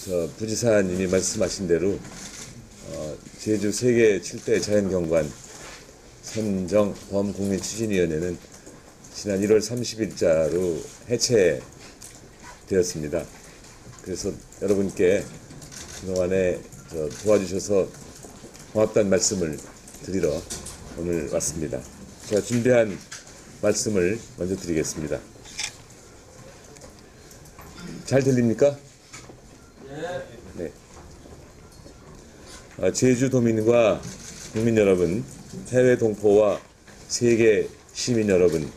부지사님이 말씀하신 대로 제주 세계 7대 자연경관 선정 범국민추진위원회는 지난 1월 30일자로 해체되었습니다. 그래서 여러분께 그동안에 도와주셔서 고맙다는 말씀을 드리러 오늘 왔습니다. 제가 준비한 말씀을 먼저 드리겠습니다. 잘 들립니까? 네. 제주도민과 국민 여러분, 해외 동포와 세계 시민 여러분,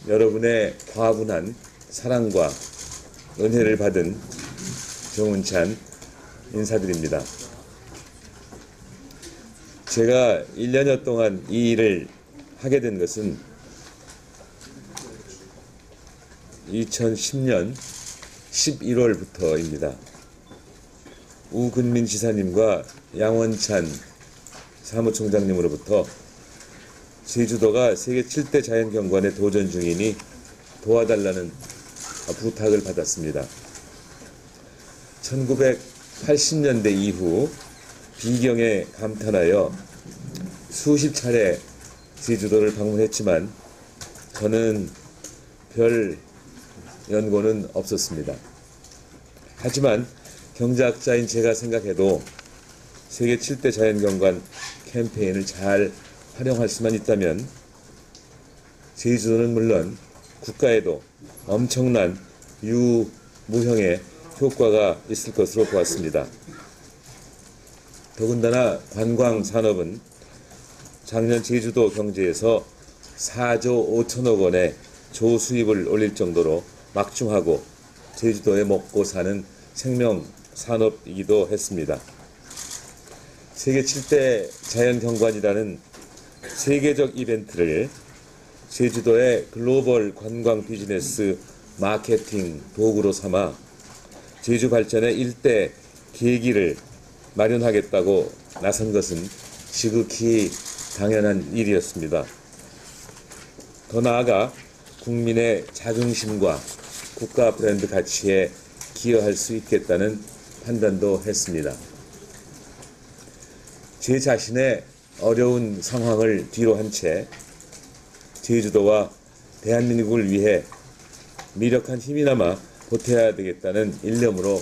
여러분의 과분한 사랑과 은혜를 받은 정운찬 인사드립니다. 제가 1년여 동안 이 일을 하게 된 것은 2010년 11월부터입니다. 우근민 지사님과 양원찬 사무총장님으로부터 제주도가 세계 7대 자연경관에 도전 중이니 도와달라는 부탁을 받았습니다. 1980년대 이후 비경에 감탄하여 수십 차례 제주도를 방문했지만 저는 별 연고는 없었습니다. 하지만 경제학자인 제가 생각해도 세계 7대 자연경관 캠페인을 잘 활용할 수만 있다면 제주도는 물론 국가에도 엄청난 유무형의 효과가 있을 것으로 보았습니다. 더군다나 관광산업은 작년 제주도 경제에서 4조 5천억 원의 조수입을 올릴 정도로 막중하고 제주도에 먹고 사는 생명산업이기도 했습니다. 세계 7대 자연경관이라는 세계적 이벤트를 제주도의 글로벌 관광 비즈니스 마케팅 도구로 삼아 제주 발전의 일대 계기를 마련하겠다고 나선 것은 지극히 당연한 일이었습니다. 더 나아가 국민의 자긍심과 국가 브랜드 가치에 기여할 수 있겠다는 판단도 했습니다. 제 자신의 어려운 상황을 뒤로 한 채 제주도와 대한민국을 위해 미력한 힘이나마 보태야 되겠다는 일념으로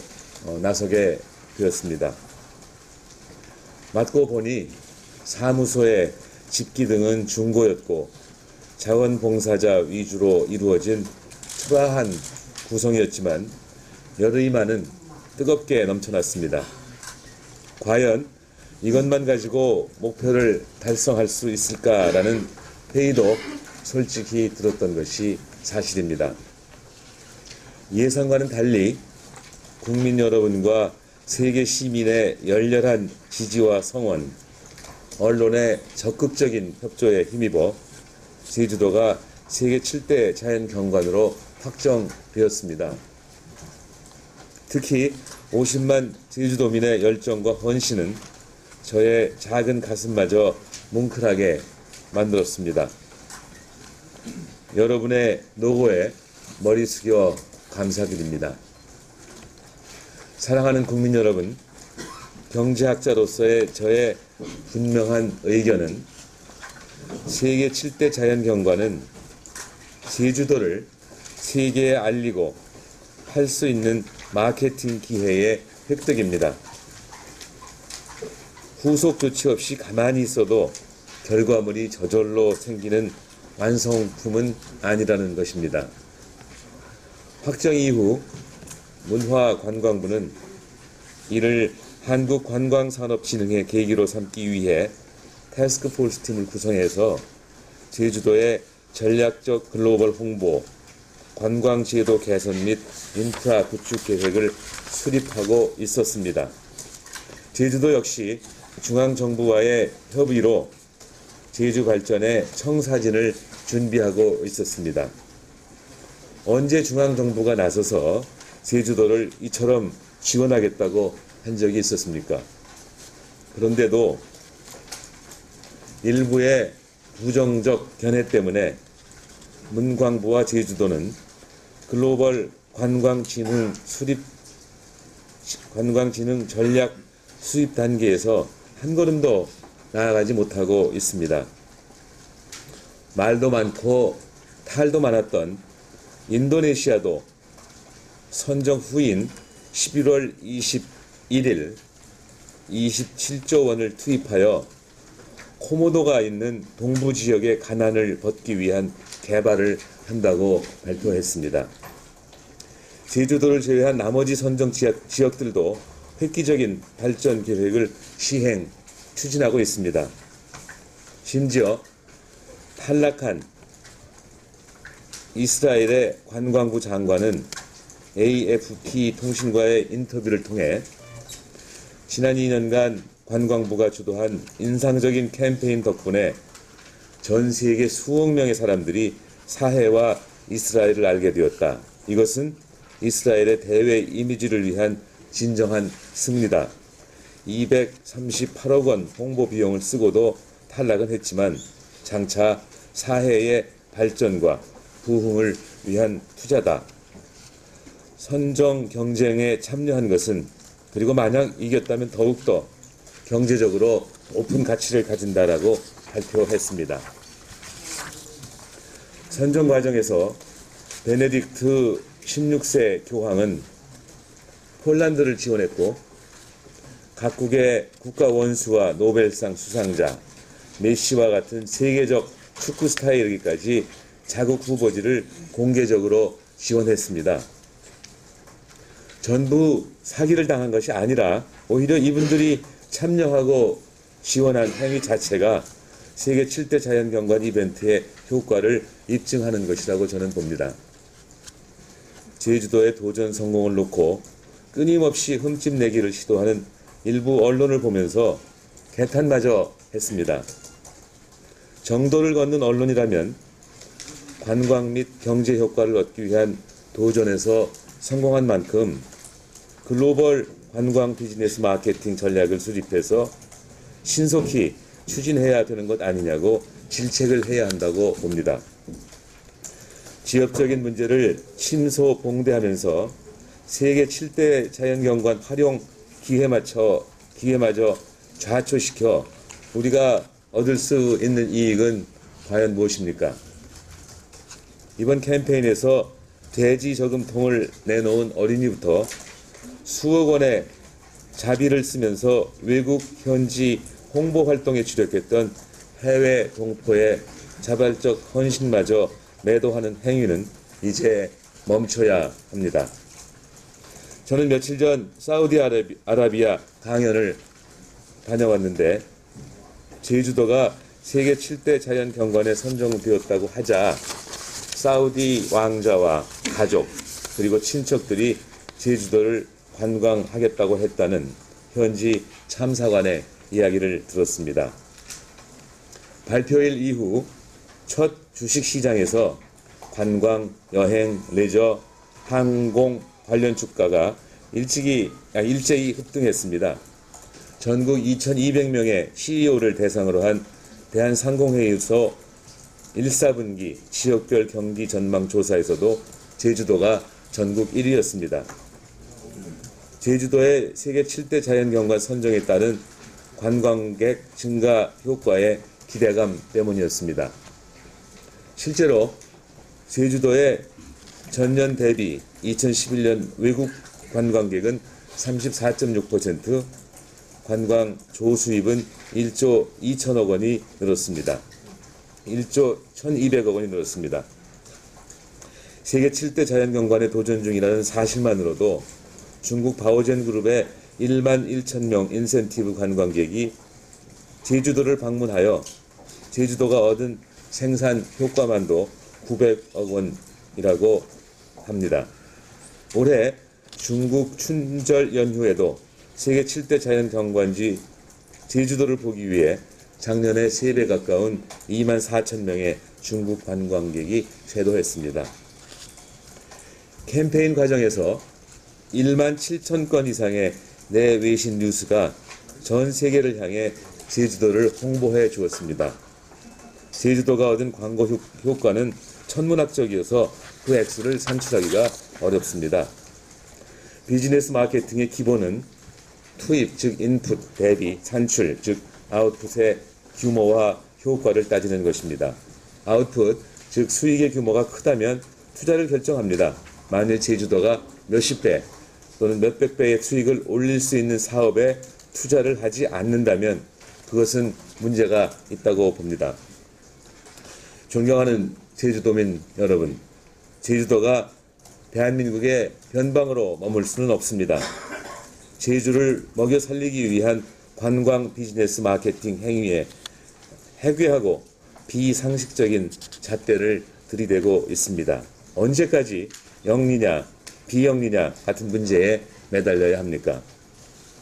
나서게 되었습니다. 맡고 보니 사무소의 집기 등은 중고였고 자원봉사자 위주로 이루어진 초라한 구성이었지만 열의만은 뜨겁게 넘쳐났습니다. 과연 이것만 가지고 목표를 달성할 수 있을까라는 회의도 솔직히 들었던 것이 사실입니다. 예상과는 달리 국민 여러분과 세계 시민의 열렬한 지지와 성원, 언론의 적극적인 협조에 힘입어 제주도가 세계 7대 자연경관으로 확정되었습니다. 특히 50만 제주도민의 열정과 헌신은 저의 작은 가슴마저 뭉클하게 만들었습니다. 여러분의 노고에 머리 숙여 감사드립니다. 사랑하는 국민 여러분, 경제학자로서의 저의 분명한 의견은 세계 7대 자연경관은 제주도를 세계에 알리고 할 수 있는 마케팅 기회의 획득입니다. 후속 조치 없이 가만히 있어도 결과물이 저절로 생기는 완성품은 아니라는 것입니다. 확정 이후 문화관광부는 이를 한국관광산업진흥의 계기로 삼기 위해 태스크포스 팀을 구성해서 제주도의 전략적 글로벌 홍보, 관광제도 개선 및 인프라 구축 계획을 수립하고 있었습니다. 제주도 역시 중앙정부와의 협의로 제주 발전의 청사진을 준비하고 있었습니다. 언제 중앙정부가 나서서 제주도를 이처럼 지원하겠다고 한 적이 있었습니까? 그런데도 일부의 부정적 견해 때문에 문광부와 제주도는 글로벌 관광진흥 수립 관광진흥 전략 수립 단계에서 한 걸음도 나아가지 못하고 있습니다. 말도 많고 탈도 많았던 인도네시아도 선정 후인 11월 21일 27조 원을 투입하여 코모도가 있는 동부 지역의 가난을 벗기 위한 개발을 한다고 발표했습니다. 제주도를 제외한 나머지 선정 지역들도 획기적인 발전 계획을 추진하고 있습니다. 심지어 탈락한 이스라엘의 관광부 장관은 AFP 통신과의 인터뷰를 통해 지난 2년간 관광부가 주도한 인상적인 캠페인 덕분에 전 세계 수억 명의 사람들이 사해와 이스라엘을 알게 되었다. 이것은 이스라엘의 대외 이미지를 위한 진정한 승리다. 238억 원 홍보 비용을 쓰고도 탈락은 했지만 장차 사해의 발전과 부흥을 위한 투자다. 선정 경쟁에 참여한 것은 그리고 만약 이겼다면 더욱더 경제적으로 높은 가치를 가진다라고 발표했습니다. 선정 과정에서 베네딕트 16세 교황은 폴란드를 지원했고 각국의 국가 원수와 노벨상 수상자, 메시와 같은 세계적 축구 스타에 이르기까지 자국 후보지를 공개적으로 지원했습니다. 전부 사기를 당한 것이 아니라 오히려 이분들이 참여하고 지원한 행위 자체가 세계 7대 자연경관 이벤트의 효과를 입증하는 것이라고 저는 봅니다. 제주도의 도전 성공을 놓고 끊임없이 흠집내기를 시도하는 일부 언론을 보면서 개탄마저 했습니다. 정도를 걷는 언론이라면 관광 및 경제 효과를 얻기 위한 도전에서 성공한 만큼 글로벌 관광 비즈니스 마케팅 전략을 수립해서 신속히 추진해야 되는 것 아니냐고 질책을 해야 한다고 봅니다. 지역적인 문제를 침소봉대하면서 세계 7대 자연경관 활용 기회마저 좌초시켜 우리가 얻을 수 있는 이익은 과연 무엇입니까? 이번 캠페인에서 돼지 저금통을 내놓은 어린이부터 수억 원의 자비를 쓰면서 외국 현지 홍보 활동에 주력했던 해외 동포의 자발적 헌신마저 매도하는 행위는 이제 멈춰야 합니다. 저는 며칠 전 사우디아라비아 강연을 다녀왔는데 제주도가 세계 7대 자연경관에 선정되었다고 하자 사우디 왕자와 가족 그리고 친척들이 제주도를 관광하겠다고 했다는 현지 참사관의 이야기를 들었습니다. 발표일 이후 첫 주식시장에서 관광, 여행, 레저, 항공 관련 주가가 일제히 급등했습니다. 전국 2,200명의 CEO를 대상으로 한 대한상공회의소 1, 4분기 지역별 경기 전망 조사에서도 제주도가 전국 1위였습니다. 제주도의 세계 7대 자연경관 선정에 따른 관광객 증가 효과의 기대감 때문이었습니다. 실제로 제주도의 전년 대비 2011년 외국 관광객은 34.6%, 관광 조수입은 1조 2천억 원이 늘었습니다. 1조 1,200억 원이 늘었습니다. 세계 7대 자연경관에 도전 중이라는 사실만으로도 중국 바오젠 그룹의 1만 1천 명 인센티브 관광객이 제주도를 방문하여 제주도가 얻은 생산 효과만도 900억 원이라고 합니다. 올해 중국 춘절 연휴에도 세계 7대 자연경관지 제주도를 보기 위해 작년에 3배 가까운 2만 4천 명의 중국 관광객이 쇄도했습니다. 캠페인 과정에서 1만 7천 건 이상의 내외신 뉴스가 전 세계를 향해 제주도를 홍보해 주었습니다. 제주도가 얻은 광고 효과는 천문학적이어서 그 액수를 산출하기가 어렵습니다. 비즈니스 마케팅의 기본은 투입, 즉 인풋, 대비, 산출, 즉 아웃풋의 규모와 효과를 따지는 것입니다. 아웃풋, 즉 수익의 규모가 크다면 투자를 결정합니다. 만일 제주도가 몇십 배 또는 몇백 배의 수익을 올릴 수 있는 사업에 투자를 하지 않는다면 그것은 문제가 있다고 봅니다. 존경하는 제주도민 여러분, 제주도가 대한민국의 변방으로 머물 수는 없습니다. 제주를 먹여 살리기 위한 관광 비즈니스 마케팅 행위에 해괴하고 비상식적인 잣대를 들이대고 있습니다. 언제까지 영리냐 비영리냐 같은 문제에 매달려야 합니까?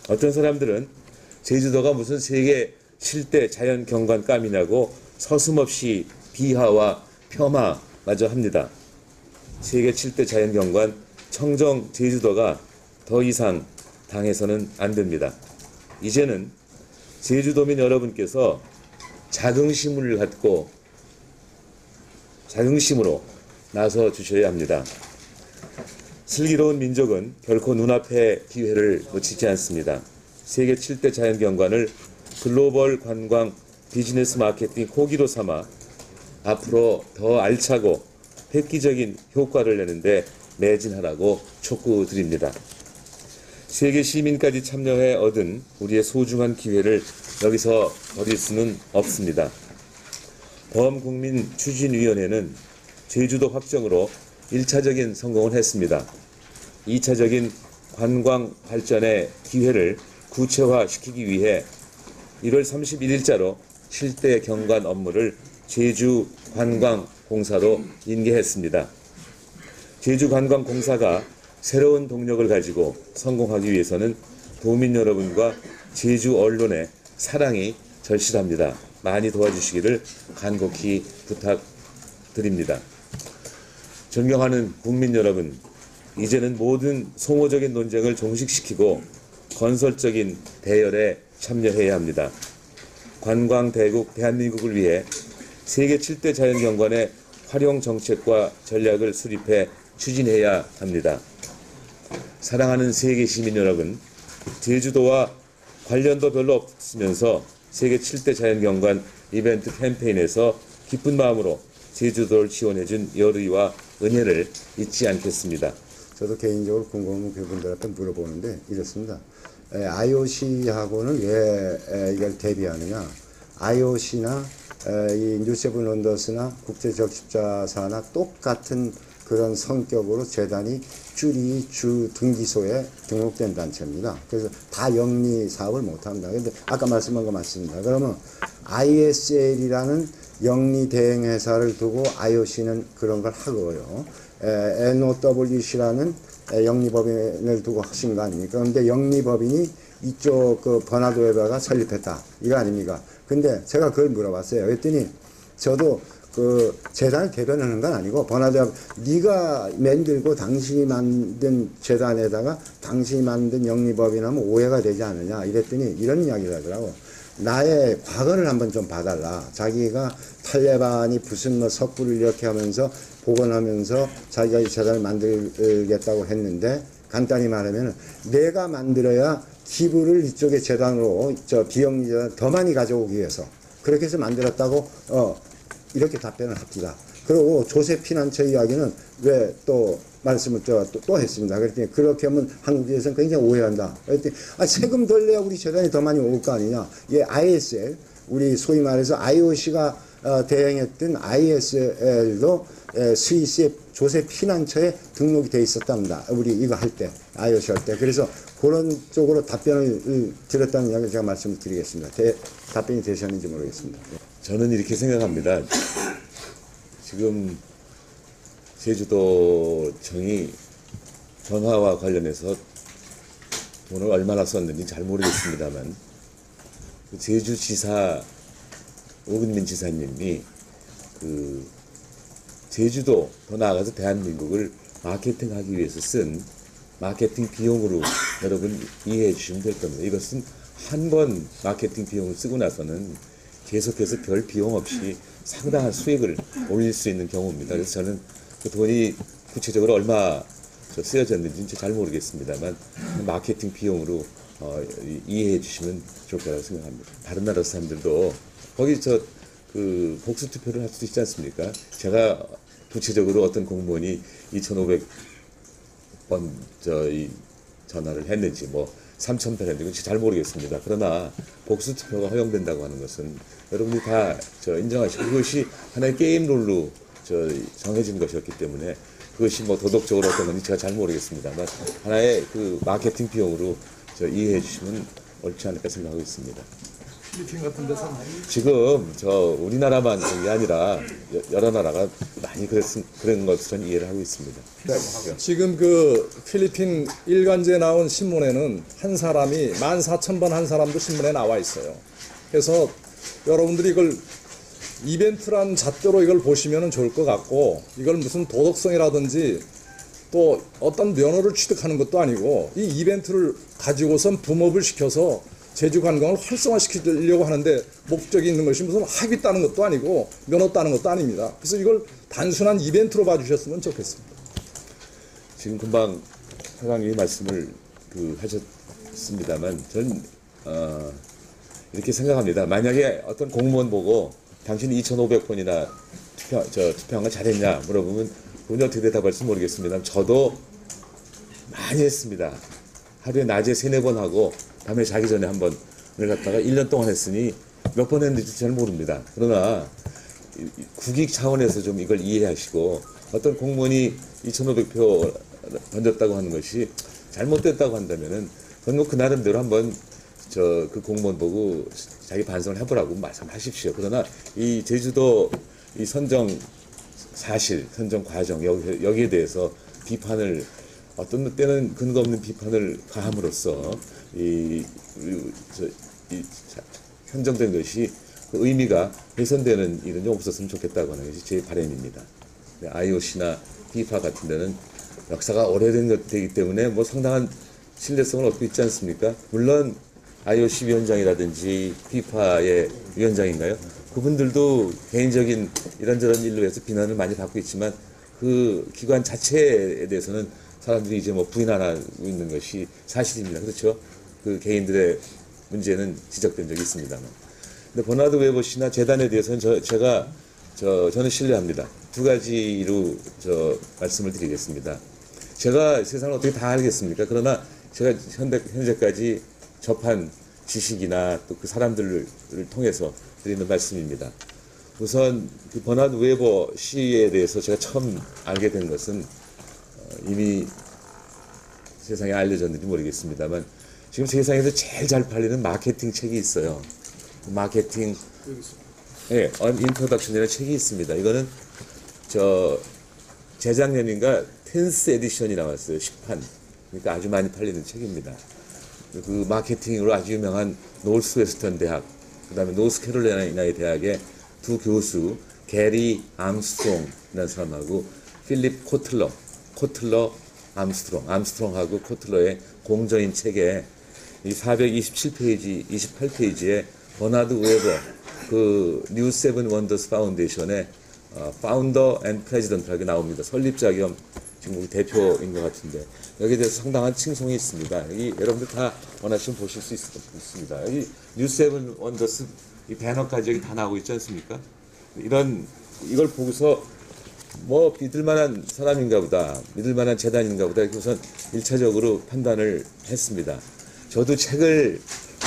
어떤 사람들은 제주도가 무슨 세계 7대 자연경관감이냐고 서슴없이 비하와 폄하마저 합니다. 세계 7대 자연경관 청정 제주도가 더 이상 당해서는 안 됩니다. 이제는 제주도민 여러분께서 자긍심을 갖고 자긍심으로 나서 주셔야 합니다. 슬기로운 민족은 결코 눈앞에 기회를 놓치지 않습니다. 세계 7대 자연경관을 글로벌 관광 비즈니스 마케팅 호기로 삼아 앞으로 더 알차고 획기적인 효과를 내는데 매진하라고 촉구드립니다. 세계 시민까지 참여해 얻은 우리의 소중한 기회를 여기서 버릴 수는 없습니다. 범국민추진위원회는 제주도 확정으로 1차적인 성공을 했습니다. 2차적인 관광 발전의 기회를 구체화시키기 위해 1월 31일자로 실대 경관 업무를 제주관광공사로 인계했습니다. 제주관광공사가 새로운 동력을 가지고 성공하기 위해서는 도민 여러분과 제주 언론의 사랑이 절실합니다. 많이 도와주시기를 간곡히 부탁드립니다. 존경하는 국민 여러분, 이제는 모든 소모적인 논쟁을 종식시키고 건설적인 대열에 참여해야 합니다. 관광대국 대한민국을 위해 세계 7대 자연경관의 활용 정책과 전략을 수립해 추진해야 합니다. 사랑하는 세계 시민 여러분, 제주도와 관련도 별로 없으면서 세계 7대 자연경관 이벤트 캠페인에서 기쁜 마음으로 제주도를 지원해준 열의와 은혜를 잊지 않겠습니다. 저도 개인적으로 궁금한 그분들한테 물어보는데 이렇습니다. IOC하고는 왜 이걸 대비하느냐? IOC나 이 뉴세븐 원더스나 국제적십자사나 똑같은 그런 성격으로 재단이 줄이 주 등기소에 등록된 단체입니다. 그래서 다 영리 사업을 못합니다. 그런데 아까 말씀한 거 맞습니다. 그러면 ISL이라는 영리 대행회사를 두고 IOC는 그런 걸 하고요. NOWC라는 영리법인을 두고 하신 거 아닙니까? 그런데 영리법인이 이쪽 그 버나드 웨버가 설립했다. 이거 아닙니까? 근데 제가 그걸 물어봤어요. 그랬더니 저도 그 재단을 대변하는 건 아니고 버나드 웨버 네가 만들고 당신이 만든 재단에다가 당신이 만든 영리법인 하면 오해가 되지 않느냐 이랬더니 이런 이야기를 하더라고. 나의 과거를 한번 좀 봐달라. 자기가 탈레반이 무슨 뭐 석부를 이렇게 하면서 복원하면서 자기가 이 재단을 만들겠다고 했는데 간단히 말하면 내가 만들어야 기부를 이쪽의 재단으로 저 비영리 재단 더 많이 가져오기 위해서 그렇게 해서 만들었다고 이렇게 답변을 합니다. 그리고 조세 피난처 이야기는 왜 또 말씀을 또 했습니다. 그랬더니 그렇게 하면 한국에서는 굉장히 오해한다. 그랬더니 세금 덜 내야 우리 재단이 더 많이 올 거 아니냐. 예, ISL 우리 소위 말해서 IOC가 대행했던 ISL도 스위스의 조세 피난처에 등록이 돼 있었답니다. 우리 이거 할 때 IOC 할 때. 그래서 그런 쪽으로 답변을 드렸다는 이야기를 제가 말씀을 드리겠습니다. 답변이 되셨는지 모르겠습니다. 저는 이렇게 생각합니다. 지금 제주도청이 전화와 관련해서 돈을 얼마나 썼는지 잘 모르겠습니다만 그 제주지사 오근민 지사님이 그 제주도 더 나아가서 대한민국을 마케팅하기 위해서 쓴 마케팅 비용으로 여러분 이해해 주시면 될 겁니다. 이것은 한 번 마케팅 비용을 쓰고 나서는 계속해서 별 비용 없이 상당한 수익을 올릴 수 있는 경우입니다. 그래서 저는 그 돈이 구체적으로 얼마 쓰여졌는지는 잘 모르겠습니다만 마케팅 비용으로 이해해 주시면 좋을 거라고 생각합니다. 다른 나라 사람들도 거기 그 복수 투표를 할 수도 있지 않습니까? 제가 구체적으로 어떤 공무원이 2,500번 이 전화를 했는지 뭐 3,000번 했는지 잘 모르겠습니다. 그러나 복수 투표가 허용된다고 하는 것은 여러분들이 다 인정하시고 그것이 하나의 게임 룰로 정해진 것이었기 때문에 그것이 뭐 도덕적으로 어떤 건지 제가 잘 모르겠습니다만 하나의 그 마케팅 비용으로 이해해 주시면 옳지 않을까 생각하고 있습니다. 필리핀 같은 데서 지금 우리나라만 그런 게 아니라 여러 나라가 많이 그런 것으로 저는 이해를 하고 있습니다. 지금 그 필리핀 일간지에 나온 신문에는 한 사람이 14,000번 한 사람도 신문에 나와 있어요. 그래서 여러분들이 이걸 이벤트란 잣대로 이걸 보시면 좋을 것 같고 이걸 무슨 도덕성이라든지 또 어떤 면허를 취득하는 것도 아니고 이 이벤트를 가지고선 붐업을 시켜서 제주 관광을 활성화시키려고 하는데 목적이 있는 것이 무슨 학위 따는 것도 아니고 면허 따는 것도 아닙니다. 그래서 이걸 단순한 이벤트로 봐주셨으면 좋겠습니다. 지금 금방 사장님이 말씀을 하셨습니다만 저는 이렇게 생각합니다. 만약에 어떤 공무원 보고 당신이 2,500번이나 투표한 걸 잘했냐 물어보면 그분이 어떻게 대답할지 모르겠습니다. 저도 많이 했습니다. 하루에 낮에 3-4번 하고 밤에 자기 전에 한 번을 갖다가 1년 동안 했으니 몇 번 했는지 잘 모릅니다. 그러나 국익 차원에서 좀 이걸 이해하시고 어떤 공무원이 2,500표 던졌다고 하는 것이 잘못됐다고 한다면은 그건 뭐 그 나름대로 한번 그 공무원 보고 자기 반성을 해보라고 말씀하십시오. 그러나 이 제주도 이 선정 사실, 선정 과정 여기에 대해서 비판을 어떤 때는 근거 없는 비판을 가함으로써 선정된 것이 그 의미가 훼손되는 일은 좀 없었으면 좋겠다고 하는 것이 제 바람입니다. IOC나 FIFA 같은 데는 역사가 오래된 것이기 때문에 뭐 상당한 신뢰성을 얻고 있지 않습니까? 물론 IOC 위원장이라든지 FIFA의 위원장인가요? 그분들도 개인적인 이런저런 일로 해서 비난을 많이 받고 있지만 그 기관 자체에 대해서는 사람들이 이제 뭐 부인하고 있는 것이 사실입니다. 그렇죠? 그 개인들의 문제는 지적된 적이 있습니다만. 근데 버나드 웨버 씨나 재단에 대해서는 저는 신뢰합니다. 두 가지로 말씀을 드리겠습니다. 제가 세상을 어떻게 다 알겠습니까? 그러나 제가 현재까지 접한 지식이나 또 그 사람들을 통해서 드리는 말씀입니다. 우선 그 버나드 웨버 씨에 대해서 제가 처음 알게 된 것은 이미 세상에 알려졌는지 모르겠습니다만 지금 세상에서 제일 잘 팔리는 마케팅 책이 있어요. 마케팅 인트로덕션이라는 책이 있습니다. 이거는 재작년인가 10th 에디션이 나왔어요. 10판. 그러니까 아주 많이 팔리는 책입니다. 그 마케팅으로 아주 유명한 노스웨스턴 대학, 그 다음에 노스캐롤라이나의 대학의 두 교수, 게리 암스트롱이라는 사람하고 필립 코틀러 암스트롱하고 코틀러의 공저인 책에 이 427페이지, 28페이지에 버나드 웨버, 그 뉴 세븐 원더스 파운데이션의 파운더 앤 프레지던트라고 나옵니다. 설립자 겸 지금 우리 대표인 것 같은데 여기에 대해서 상당한 칭송이 있습니다. 여기 여러분들 다 원하시면 보실 수 있습니다. 여기 뉴 세븐 원더스 이 배너까지 여기 다 나오고 있지 않습니까? 이걸 보고서 뭐 믿을만한 사람인가 보다, 믿을만한 재단인가 보다 이렇게 우선 1차적으로 판단을 했습니다. 저도 책을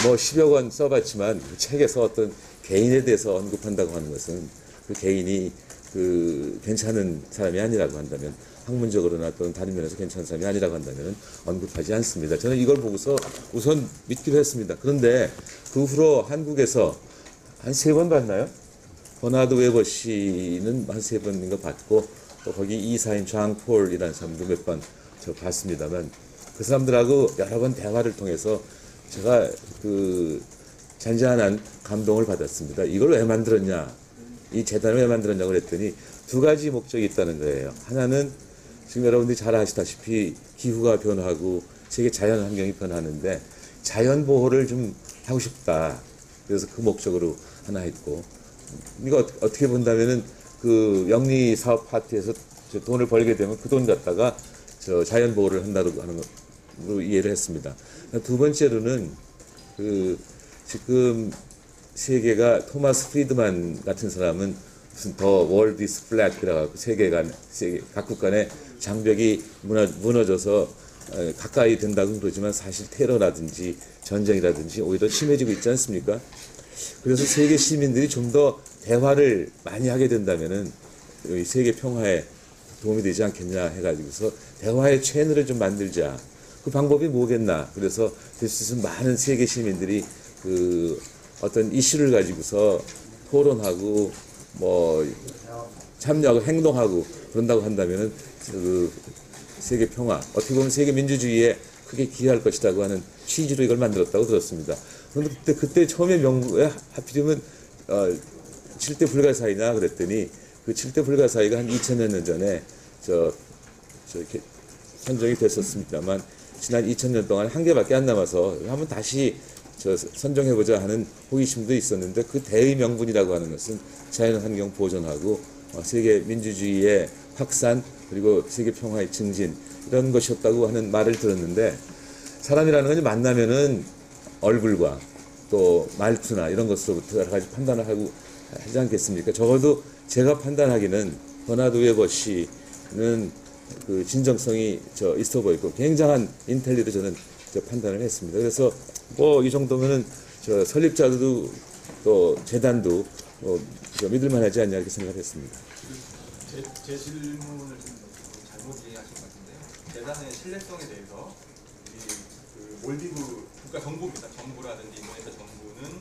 뭐 10여 권 써봤지만 그 책에서 어떤 개인에 대해서 언급한다고 하는 것은 그 개인이 그 괜찮은 사람이 아니라고 한다면 학문적으로나 또는 다른 면에서 괜찮은 사람이 아니라고 한다면 언급하지 않습니다. 저는 이걸 보고서 우선 믿기로 했습니다. 그런데 그 후로 한국에서 한 3번 봤나요? 버나드 웨버 씨는 한 3번인가 봤고 또 거기 이사인 장폴이라는 사람도 몇 번 봤습니다만 그 사람들하고 여러 번 대화를 통해서 제가 그 잔잔한 감동을 받았습니다. 이걸 왜 만들었냐? 이 재단을 왜 만들었냐고 그랬더니 두 가지 목적이 있다는 거예요. 하나는 지금 여러분들이 잘 아시다시피 기후가 변하고 세계 자연 환경이 변하는데 자연 보호를 좀 하고 싶다. 그래서 그 목적으로 하나 했고 이거 어떻게 본다면은 그 영리 사업 파트에서 돈을 벌게 되면 그 돈 갖다가 자연 보호를 한다고 하는 것으로 이해를 했습니다. 두 번째로는 지금 세계가 토마스 프리드만 같은 사람은 무슨 더 월드 이스 플랫이라고 세계 각국 간의 장벽이 무너져서 가까이 된다고 그러지만 사실 테러라든지 전쟁이라든지 오히려 심해지고 있지 않습니까? 그래서 세계 시민들이 좀 더 대화를 많이 하게 된다면은 이 세계 평화에 도움이 되지 않겠냐 해가지고서 대화의 채널을 좀 만들자. 그 방법이 뭐겠나? 그래서 될 수 있으면 많은 세계 시민들이 어떤 이슈를 가지고서 토론하고 참여하고 행동하고 그런다고 한다면은 세계 평화, 어떻게 보면 세계 민주주의에 크게 기여할 것이라고 하는 취지로 이걸 만들었다고 들었습니다. 그런데 그때 처음에 왜 하필이면 7대 불가사의냐 그랬더니 그 7대 불가사의가 한 2000여 년 전에 이렇게 선정이 됐었습니다만 지난 2000년 동안 한 개밖에 안 남아서 한번 다시 선정해보자 하는 호기심도 있었는데 그 대의 명분이라고 하는 것은 자연환경 보존하고 세계 민주주의의 확산 그리고 세계 평화의 증진 이런 것이었다고 하는 말을 들었는데 사람이라는 것이 만나면은 얼굴과 또 말투나 이런 것으로부터 여러 가지 판단을 하고 하지 않겠습니까? 적어도 제가 판단하기는 버나드 웨버 씨는 그 진정성이 있어 보이고 굉장한 인텔리로 저는 판단을 했습니다. 그래서 이 정도면은 설립자도 또 재단도 믿을만하지 않냐 이렇게 생각했습니다. 제 질문을 좀 잘못 이해하신 것 같은데요. 재단의 신뢰성에 대해서 그 몰디브 국가 정부입니다. 정부라든지 인도네시아 정부는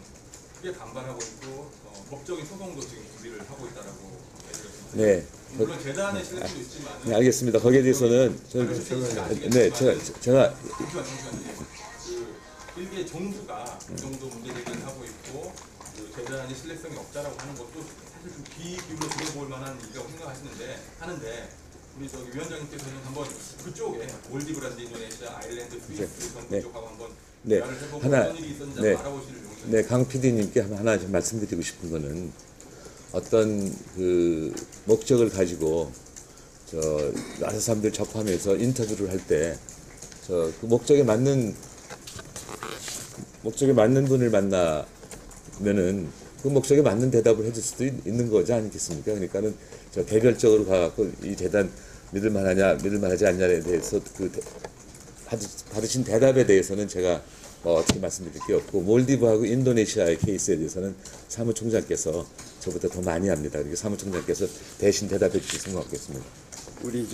크게 반발하고 있고 법적인 소송도 지금 준비를 하고 있다라고 얘기를 했습니다. 네. 물론 재단의 신뢰성도 있지만 네, 알겠습니다. 거기에 대해서는 제가 그 일개 정부가 그 정도 문제 제기를 하고 있고 그 재단의 신뢰성이 없다라고 하는 것도 사실 좀 비기울여 들어볼 만한 일이라고 하는데 우리 위원장님께서는 한번 그쪽에 몰디브라든지 인도네시아, 아일랜드, 스위스 쪽하고 한번 대화를 해보고 어떤 일이 있었는지 알아보실 용의입니다. 네, 강 PD님께 하나 좀 말씀드리고 싶은 거는 어떤 그 목적을 가지고 여러 사람들 접하면서 인터뷰를 할 때 그 목적에 맞는 분을 만나면은 그 목적에 맞는 대답을 해줄 수도 있는 거지 않겠습니까? 그러니까는 개별적으로 가갖고 이 재단 믿을만하지 않냐에 대해서 받으신 대답에 대해서는 제가 어떻게 말씀드릴 게 없고 몰디브하고 인도네시아의 케이스에 대해서는 사무총장께서 저보다 더 많이 합니다. 그리고 사무총장께서 대신 대답해 주셨으면 좋겠습니다. 우리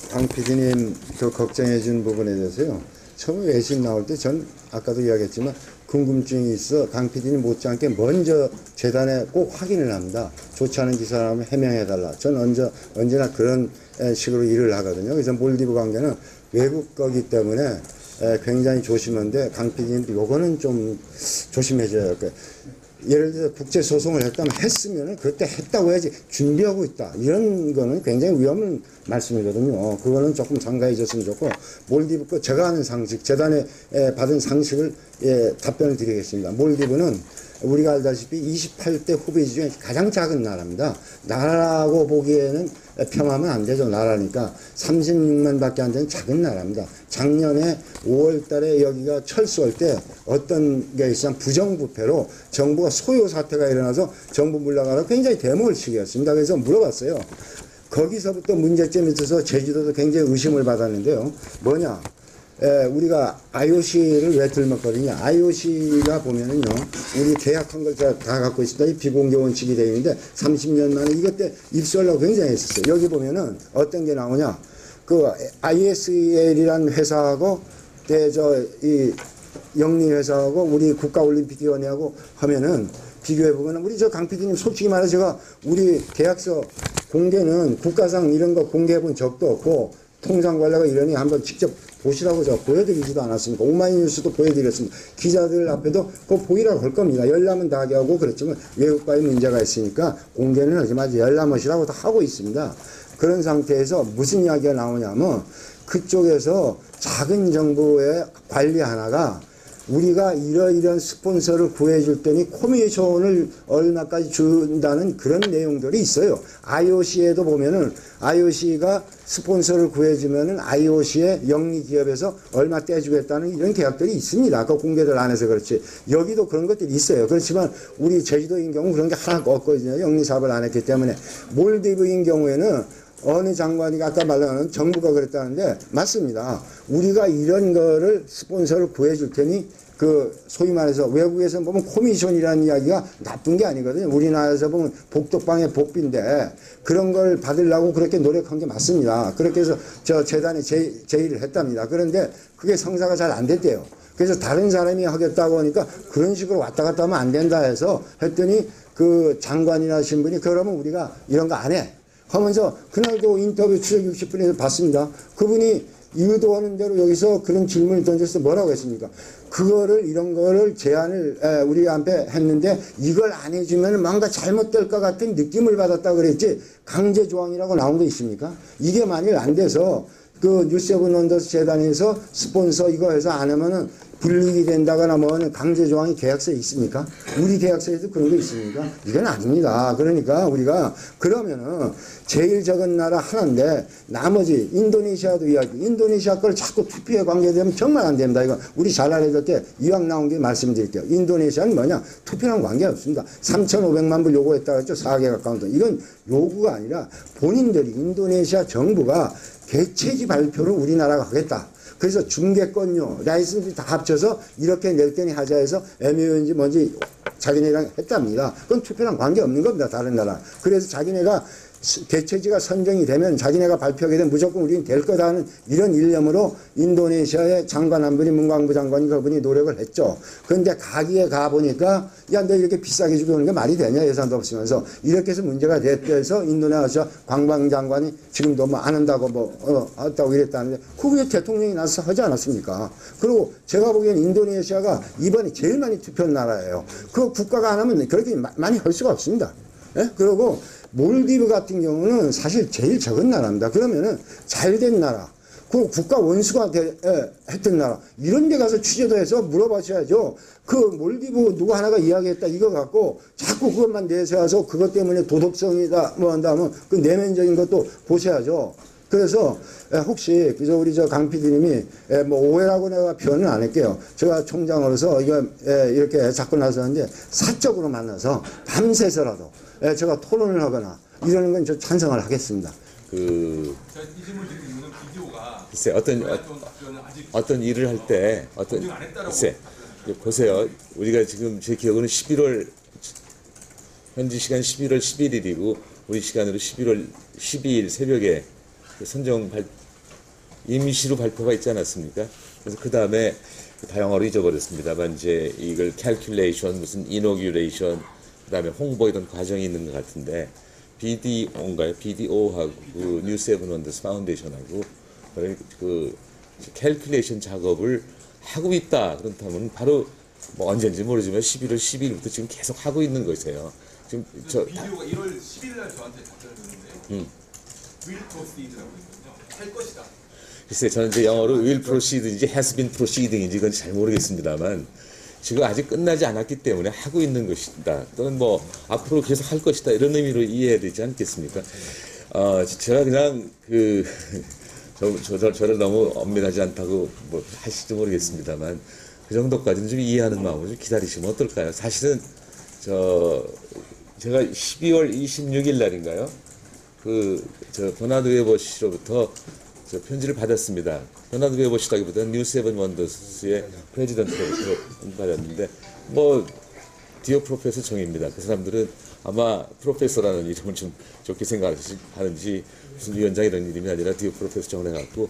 강 PD님 걱정해 준 부분에 대해서요. 처음에 외신 나올 때 전 아까도 이야기했지만 궁금증이 있어 강 PD님 못지않게 먼저 재단에 꼭 확인을 합니다. 좋지 않은 기사 나오면 해명해달라. 전 언제나 그런 식으로 일을 하거든요. 그래서 몰디브 관계는 외국 거기 때문에 굉장히 조심한데 강 PD님 요거는 좀 조심해줘야 할 거예요. 예를 들어 국제 소송을 했으면 그때 했다고 해야지 준비하고 있다 이런 거는 굉장히 위험한 말씀이거든요. 그거는 조금 상가해 줬으면 좋고 몰디브 거 제가 아는 상식 재단에 받은 상식을 답변을 드리겠습니다. 몰디브는 우리가 알다시피 28대 후보지 중에 가장 작은 나라입니다. 나라라고 보기에는 평하면 안 되죠. 나라니까 36만 밖에 안 되는 작은 나라입니다. 작년에 5월 달에 여기가 철수할 때 어떤 게 있으면 부정부패로 정부가 소요 사태가 일어나서 정부 물러가라고 굉장히 대목을 치겠습니다. 그래서 물어봤어요. 거기서부터 문제점이 있어서 제주도도 굉장히 의심을 받았는데요. 뭐냐? 우리가 IOC를 왜 들먹거리냐. IOC가 보면은요, 우리 계약한 걸 다 갖고 있습니다. 이 비공개 원칙이 되어 있는데 30년 만에 이것 때 입수하려고 굉장히 했었어요. 여기 보면은 어떤 게 나오냐. 그 ISL이라는 회사하고 이 영리회사하고 우리 국가올림픽위원회하고 하면은 비교해보면 우리 강 PD님 솔직히 말해 제가 우리 계약서 공개는 국가상 이런 거 공개해본 적도 없고 통상관리가 이러니 한번 직접 보시라고 제가 보여드리지도 않았습니까? 오마이뉴스도 보여드렸습니다. 기자들 앞에도 그거 보이라고 할 겁니다. 열람은 다 하고 그랬지만 외국과의 문제가 있으니까 공개는 하지만 열람하시라고 다 하고 있습니다. 그런 상태에서 무슨 이야기가 나오냐면 그쪽에서 작은 정부의 관리 하나가 우리가 이러이러한 스폰서를 구해줄 테니 코미션을 얼마까지 준다는 그런 내용들이 있어요. IOC에도 보면은 IOC가 스폰서를 구해주면은 IOC의 영리 기업에서 얼마 떼주겠다는 이런 계약들이 있습니다. 아까 공개를 안 해서 그렇지. 여기도 그런 것들이 있어요. 그렇지만 우리 제주도인 경우 그런 게 하나가 없거든요. 영리 사업을 안 했기 때문에. 몰디브인 경우에는 어느 장관이 아까 말한 정부가 그랬다는데 맞습니다. 우리가 이런 거를 스폰서를 구해줄 테니 그 소위 말해서 외국에서 보면 코미션이라는 이야기가 나쁜 게 아니거든요. 우리나라에서 보면 복덕방의 복비인데 그런 걸 받으려고 그렇게 노력한 게 맞습니다. 그렇게 해서 저 재단에 제의를 했답니다. 그런데 그게 성사가 잘 안 됐대요. 그래서 다른 사람이 하겠다고 하니까 그런 식으로 왔다 갔다 하면 안 된다 해서 했더니 그 장관이나 신분이 그러면 우리가 이런 거 안 해. 하면서 그날도 인터뷰 추적 60분에서 봤습니다. 그분이 유도하는 대로 여기서 그런 질문을 던져서 뭐라고 했습니까? 그거를 이런 거를 제안을 우리한테 했는데 이걸 안 해주면 뭔가 잘못될 것 같은 느낌을 받았다 그랬지 강제 조항이라고 나온 거 있습니까? 이게 만일 안 돼서 그 뉴세븐 원더스 재단에서 스폰서 이거 해서 안 하면은 불이익이 된다거나 뭐는 강제 조항이 계약서에 있습니까? 우리 계약서에도 그런 거 있습니까? 이건 아닙니다. 그러니까 우리가 그러면은 제일 적은 나라 하나인데 나머지 인도네시아도 이야기, 인도네시아 걸 자꾸 투표에 관계되면 정말 안 됩니다. 이거 우리 잘 알아야 때 이왕 나온 게 말씀드릴게요. 인도네시아는 뭐냐? 투표랑 관계 없습니다. 3,500만 불 요구했다고 했죠. 4개 가까운 돈. 이건 요구가 아니라 본인들이 인도네시아 정부가 개최지 발표를 우리나라가 하겠다. 그래서 중개권료, 라이선스 다 합쳐서 이렇게 낼 테니 하자 해서 MOU인지 뭔지 자기네랑 했답니다. 그건 투표랑 관계없는 겁니다. 다른 나라. 그래서 자기네가 개최지가 선정이 되면 자기네가 발표하게 되면 무조건 우리는 될 거다 하는 이런 일념으로 인도네시아의 장관 한 분이 문광부 장관이 그분이 노력을 했죠. 그런데 가기에 가보니까 야 너 이렇게 비싸게 주고 오는 게 말이 되냐 예산도 없으면서 이렇게 해서 문제가 됐대서 인도네시아 관광장관이 지금도 뭐 안 한다고 했다고 이랬다는데 그게 대통령이 나서 하지 않았습니까? 그리고 제가 보기엔 인도네시아가 이번에 제일 많이 투표한 나라예요. 그 국가가 안 하면 그렇게 많이 할 수가 없습니다. 예? 그리고 몰디브 같은 경우는 사실 제일 적은 나라입니다. 그러면은 잘된 나라, 그 국가 원수가 했던 나라, 이런 데 가서 취재도 해서 물어봐셔야죠. 그 몰디브 누구 하나가 이야기했다 이거 갖고 자꾸 그것만 내세워서 그것 때문에 도덕성이다 뭐 한다면 그 내면적인 것도 보셔야죠. 그래서 혹시 우리 강 PD님이 뭐 오해라고 내가 표현은 안 할게요. 제가 총장으로서 이거 이렇게 자꾸 나서는데 사적으로 만나서 밤새서라도 제가 토론을 하거나 이러는 건 저 찬성을 하겠습니다. 제가 이 질문 드린 이유는 비디오가 글쎄 어떤 일을 할 때 글쎄 보세요. 우리가 지금 제 기억으로는 11월 현지 시간 11월 11일이고 우리 시간으로 11월 12일 새벽에 임시로 발표가 있지 않았습니까? 그래서 그 다음에 다양어로 잊어버렸습니다만 이제 이걸 캘큘레이션 무슨 이노규레이션 그다음에 홍보 이런 과정이 있는 것 같은데 BDO인가요? BDO하고 그 뉴세븐 원더스 파운데이션하고 그 캘큘레이션 작업을 하고 있다. 그렇다면 바로 뭐 언제인지 모르지만 11월 12일부터 지금 계속 하고 있는 것이에요. 지금 비디오가 1월 10일 날 저한테 답변을 줬는데요. will proceed라고 있거든요. 할 것이다. 글쎄 저는 이제 영어로 will proceed인지 has been proceeding인지 그건 잘 모르겠습니다만 지금 아직 끝나지 않았기 때문에 하고 있는 것이다. 또는 뭐 앞으로 계속 할 것이다. 이런 의미로 이해해야 되지 않겠습니까? 제가 그냥 저를 너무 엄밀하지 않다고 뭐 하실지 모르겠습니다만 그 정도까지는 좀 이해하는 마음으로 좀 기다리시면 어떨까요? 사실은 제가 12월 26일 날인가요? 버나드 웨버 씨로부터 편지를 받았습니다. 버나드 웨버 씨라기보다는 뉴세븐 원더스의 프레지던트로부터 받았는데 뭐 디어 프로페서 정입니다. 그 사람들은 아마 프로페서라는 이름을 좀 좋게 생각하는지 무슨 위원장 이런 이름이 아니라 디어 프로페서 정을 해갖고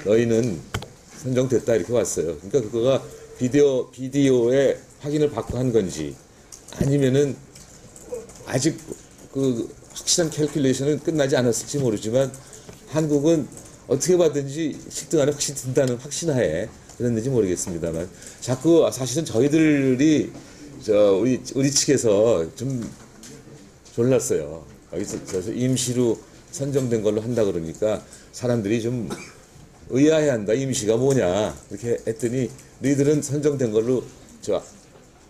너희는 선정됐다 이렇게 왔어요. 그러니까 그거가 비디오에 확인을 받고 한 건지 아니면은 아직 그 확실한 캘큘레이션은 끝나지 않았을지 모르지만 한국은 어떻게 봐든지 10등 안에 확실히 든다는 확신하에 그랬는지 모르겠습니다만 자꾸 사실은 저희들이 우리 측에서 좀 졸랐어요. 여기서 임시로 선정된 걸로 한다 그러니까 사람들이 좀 의아해한다. 임시가 뭐냐 이렇게 했더니 너희들은 선정된 걸로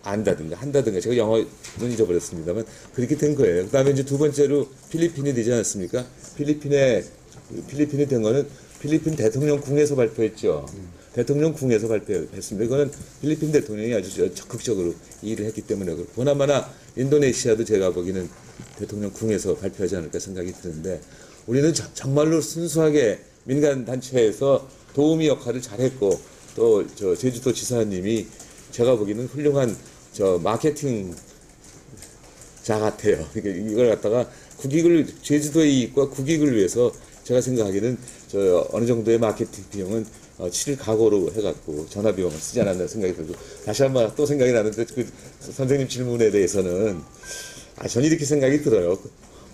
안다든가 한다든가 제가 영어는 잊어버렸습니다만 그렇게 된 거예요. 그다음에 이제 두 번째로 필리핀이 되지 않았습니까? 필리핀이 된 거는 필리핀 대통령 궁에서 발표했죠. 대통령 궁에서 발표했습니다. 이거는 필리핀 대통령이 아주 적극적으로 일을 했기 때문에 보나마나 인도네시아도 제가 보기에는 대통령 궁에서 발표하지 않을까 생각이 드는데 우리는 정말로 순수하게 민간 단체에서 도우미 역할을 잘했고 또 제주도 지사님이 제가 보기에는 훌륭한 마케팅 자 같아요. 이걸 갖다가 제주도의 이익과 국익을 위해서 제가 생각하기에는 어느 정도의 마케팅 비용은 치를 각오로 해갖고 전화비용을 쓰지 않았나 생각이 들고 다시 한번 또 생각이 나는데 그 선생님 질문에 대해서는 저는 이렇게 생각이 들어요.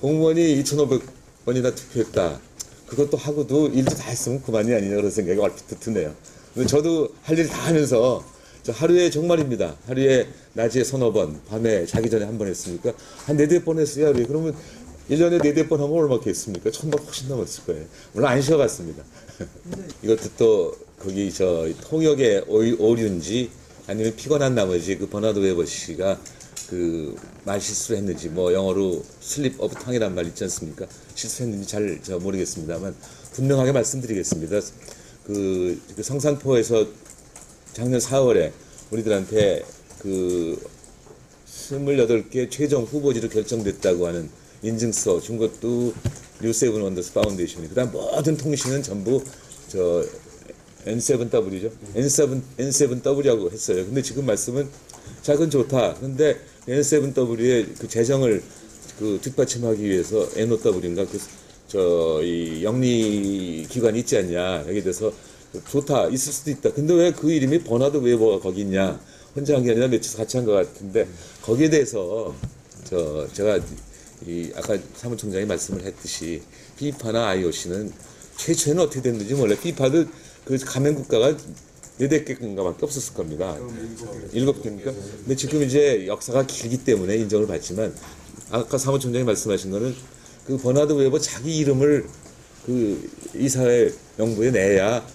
공무원이 2,500번이나 투표했다. 그것도 하고도 일도 다 했으면 그만이 아니냐 그런 생각이 얼핏 드네요. 근데 저도 할 일 다 하면서 하루에 정말입니다. 하루에 낮에 서너 번, 밤에 자기 전에 한 번 했으니까 한 4-5번 했어요. 하루에. 그러면 1년에 4-5번 하면 얼마나 했습니까? 1,000번 훨씬 넘었을 거예요. 물론 안 쉬어갔습니다. 이것도 또 거기 통역의 오류인지 아니면 피곤한 나머지 그 버나드 웨버 씨가 그 말실수를 했는지 뭐 영어로 슬립 오브 텅이란 말 있지 않습니까? 실수했는지 잘 모르겠습니다만 분명하게 말씀드리겠습니다. 그 성산포에서 작년 4월에 우리들한테 그 28개 최종 후보지로 결정됐다고 하는 인증서 준 것도 뉴세븐 원더스 파운데이션이 그다음 모든 통신은 전부 N7W죠. N7W라고 했어요. 근데 지금 말씀은 자, 그건 좋다. 근데 N7W의 그 재정을 뒷받침하기 위해서 NOW인가 이 영리 기관이 있지 않냐. 여기에 대해서 좋다. 있을 수도 있다. 근데 왜 그 이름이 버나드 웨버가 거기 있냐. 혼자 한 게 아니라 며칠 같이 한 것 같은데 거기에 대해서 제가 아까 사무총장이 말씀을 했듯이 피파나 IOC는 최초에는 어떻게 됐는지 몰라요. 피파도 그 가맹 국가가 4-5개인가밖에 없었을 겁니다. 7개입니까? 근데 지금 이제 역사가 길기 때문에 인정을 받지만 아까 사무총장이 말씀하신 거는 그 버나드 웨버 자기 이름을 그 이사회 명부에 내야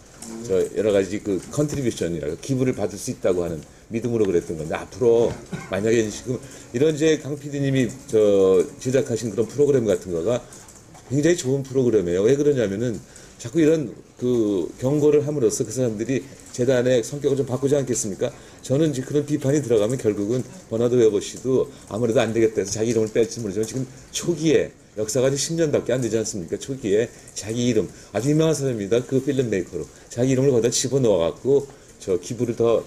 여러 가지 그 컨트리뷰션이라고 기부를 받을 수 있다고 하는 믿음으로 그랬던 건데 앞으로 만약에 지금 이런 강 PD님이 제작하신 그런 프로그램 같은 거가 굉장히 좋은 프로그램이에요. 왜 그러냐면은 자꾸 이런 그 경고를 함으로써 그 사람들이 재단의 성격을 좀 바꾸지 않겠습니까? 저는 이제 그런 비판이 들어가면 결국은 버나드 웨버 씨도 아무래도 안 되겠다 해서 자기 이름을 뺄지 모르지만 지금 초기에 역사가 이제 10년밖에 안 되지 않습니까? 초기에 자기 이름 아주 유명한 사람입니다. 그 필름 메이커로 자기 이름을 거기다 집어넣어갖고 기부를 더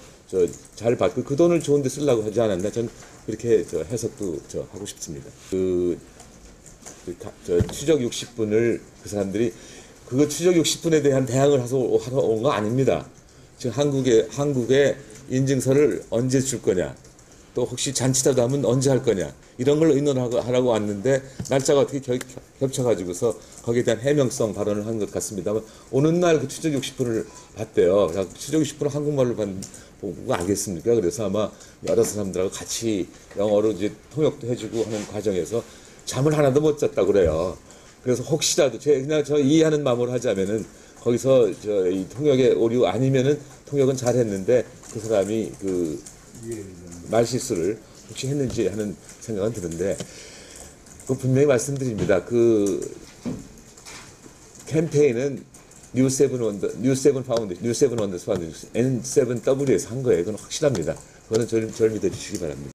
잘 받고 그 돈을 좋은 데 쓰려고 하지 않았나 저는 그렇게 해석도 하고 싶습니다. 추적 60분을 그 사람들이 그거 추적 60분에 대한 대항을 하러 온 거 아닙니다. 지금 한국에 인증서를 언제 줄 거냐, 또 혹시 잔치라도 하면 언제 할 거냐 이런 걸 의논하라고 왔는데 날짜가 어떻게 겹쳐가지고서 거기에 대한 해명성 발언을 한 것 같습니다만 오는 날 그 추적 60분을 봤대요. 추적 60분을 한국말로 보고 알겠습니까? 그래서 아마 여러 사람들하고 같이 영어로 이제 통역도 해주고 하는 과정에서 잠을 하나도 못 잤다 그래요. 그래서 혹시라도 그냥 이해하는 마음으로 하자면은 거기서 이 통역의 오류 아니면은 통역은 잘했는데 그 사람이 그 말실수를 혹시 했는지 하는 생각은 드는데 분명히 말씀드립니다. 그 캠페인은 뉴세븐 원더스 파운데이션 N7W에서 한 거예요. 그건 확실합니다. 그거는 절 믿어주시기 바랍니다.